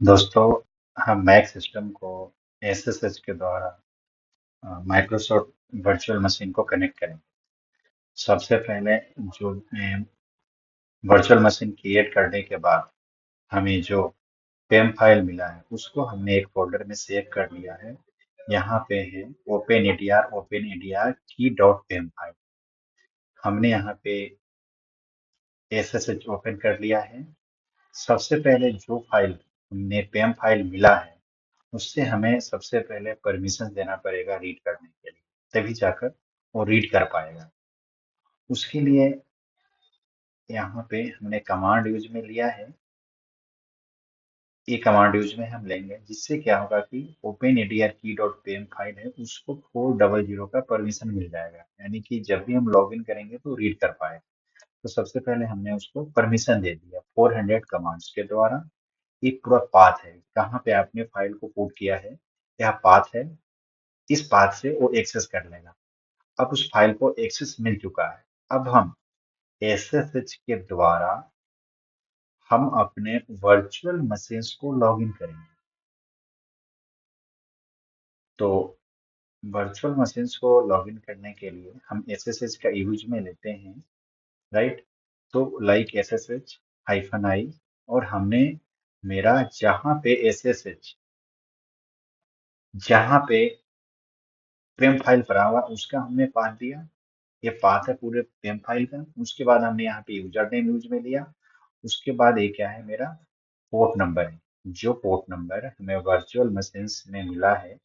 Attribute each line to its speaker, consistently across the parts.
Speaker 1: दोस्तों, हम Mac system को एसएसएच के द्वारा माइक्रोसॉफ्ट वर्चुअल मशीन को कनेक्ट करेंगे। सबसे पहले जो वर्चुअल मशीन क्रिएट करने के बाद हमें जो पेम फाइल मिला है उसको हमने एक फोल्डर में सेव कर लिया है। यहाँ पे है ओपन एडीआर की डॉट पेम फाइल। हमने यहाँ पे एसएसएच ओपन कर लिया है। सबसे पहले जो फाइल हमने पेम फाइल मिला है उससे हमें सबसे पहले परमिशन देना पड़ेगा रीड करने के लिए, तभी जाकर वो रीड कर पाएगा। उसके लिए यहाँ पे हमने कमांड यूज में लिया है। ये कमांड यूज में हम लेंगे जिससे क्या होगा कि ओपन एडीआर की डॉट पेम फाइल है उसको 400 का परमिशन मिल जाएगा, यानी कि जब भी हम लॉग इन करेंगे तो रीड कर पाएगा। तो सबसे पहले हमने उसको परमिशन दे दिया 400 कमांड्स के द्वारा। एक पूरा पाथ है कहाँ पे आपने फाइल को पुट किया है, यह पाथ है। इस पाथ से वो एक्सेस कर लेगा। अब उस फाइल को एक्सेस मिल चुका है। अब हम एसएसएच के द्वारा हम अपने वर्चुअल मशीन्स को लॉगिन करेंगे। तो वर्चुअल मशीन्स को लॉगिन करने के लिए हम एसएसएच का यूज में लेते हैं, राइट। तो लाइक एसएसएच -i और हमने मेरा जहाँ पे पेम फाइल भरा हुआ उसका हमने पाथ दिया। ये पाथ है पूरे पेम फाइल का। उसके बाद हमने यहाँ पे यूजर नेम यूज में लिया। उसके बाद ये क्या है, मेरा पोर्ट नंबर है। जो पोर्ट नंबर हमें वर्चुअल मशीन्स में मिला है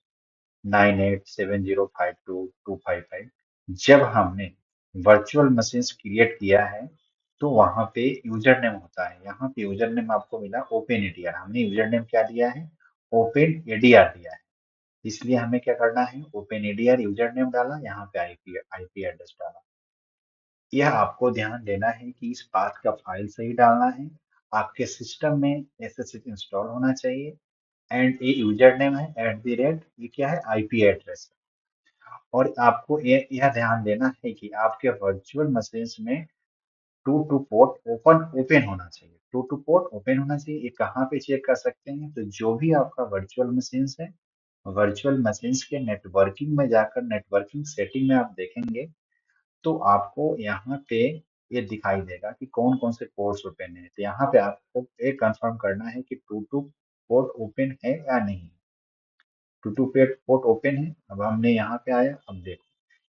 Speaker 1: 9870522555। जब हमने वर्चुअल मशीन्स क्रिएट किया है तो वहां पे यूजर नेम होता है। यहाँ पे यूजर नेम आपको मिला ओपन एडीआर। हमने यूजर नेम क्या दिया है, ओपन एडीआर दिया है। इसलिए हमें क्या करना है, ओपन एडीआर यूजर नेम डाला, यहाँ पे आईपी एड्रेस डाला। यह आपको ध्यान देना है कि इस पाथ का फाइल सही डालना है। आपके सिस्टम में एसएसएच इंस्टॉल होना चाहिए। एंड ये यूजर नेम है @ ये क्या है, आईपी एड्रेस। और आपको ये यह ध्यान देना है कि आपके वर्चुअल मशीन्स में टू टू पोर्ट ओपन होना चाहिए। टू टू पोर्ट ओपन होना चाहिए। ये कहाँ पे चेक कर सकते हैं, तो जो भी आपका वर्चुअल मशीन्स है, वर्चुअल मशीन्स के नेटवर्किंग में जाकर नेटवर्किंग सेटिंग में आप देखेंगे तो आपको यहाँ पे ये दिखाई देगा कि कौन कौन से पोर्ट्स ओपन है। तो यहाँ पे आपको ये कंफर्म करना है कि टू टू पोर्ट ओपन है या नहीं। टू टू पोर्ट ओपन है। अब हमने यहाँ पे आया, अब देखो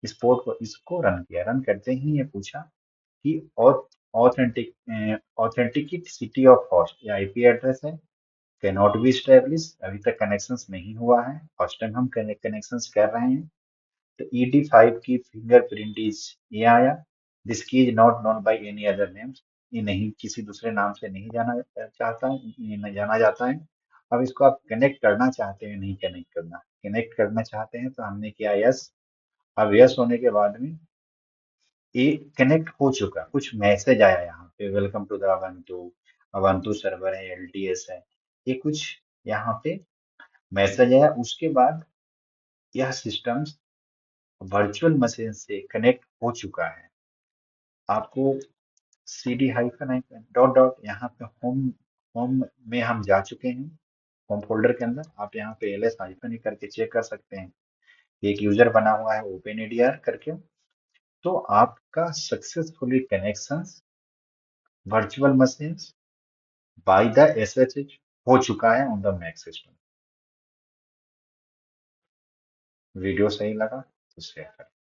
Speaker 1: इस पोर्ट को इसको रन किया। रन करते ही ये पूछा कि ऑथेंटिसिटी ऑफ होस्ट, या आईपी एड्रेस है कैन नॉट बी स्टेब्लिश। अभी तक कनेक्शंस नहीं हुआ है, फर्स्ट टाइम हम कनेक्शंस कर रहे हैं। तो ED5 की फिंगरप्रिंट इज ये आया। दिस की is not known by any other names. ये नहीं, किसी दूसरे नाम से नहीं जाना जाता है। अब इसको आप कनेक्ट करना चाहते हैं, नहीं कनेक्ट करना चाहते हैं तो हमने किया यस। अब यस होने के बाद में ये कनेक्ट हो चुका। कुछ मैसेज आया यहाँ पे, वेलकम टू द अवंतु सर्वर है, LTS है, ये कुछ यहाँ पे मैसेज आया। उसके बाद यह सिस्टम वर्चुअल मशीन से कनेक्ट हो चुका है। आपको CD-, डॉट डॉट यहाँ पे होम होम में हम जा चुके हैं। होम फोल्डर के अंदर आप यहाँ पे ls- करके चेक कर सकते हैं। एक यूजर बना हुआ है ओपन एडीआर करके। तो आपका successfully connection virtual machine by the SSH हो चुका है on the Mac system. Video सही लगा तो शेयर करें।